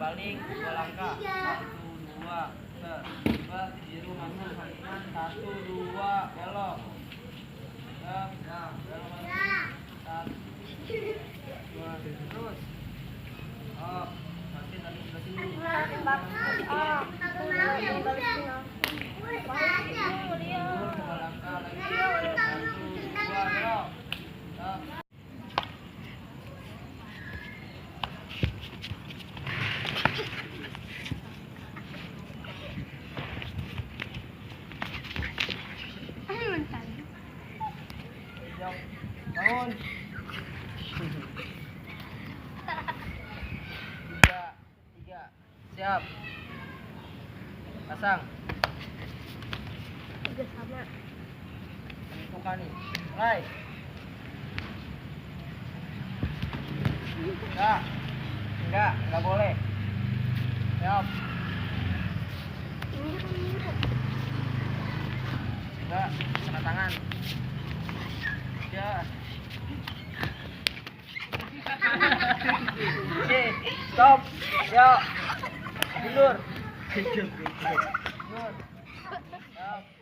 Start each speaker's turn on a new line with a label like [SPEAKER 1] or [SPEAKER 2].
[SPEAKER 1] Balik 2 langkah 1 2 set biru masuk kanan 1 2 belok ya belok masuk 1 2 terus oh masih tadi sebelah sini 2 langkah lagi bangun 3 siap pasang
[SPEAKER 2] 3 sama
[SPEAKER 1] tentukan nih mulai enggak boleh siap enggak kena tangan ya oke stop yuk mundur mundur siap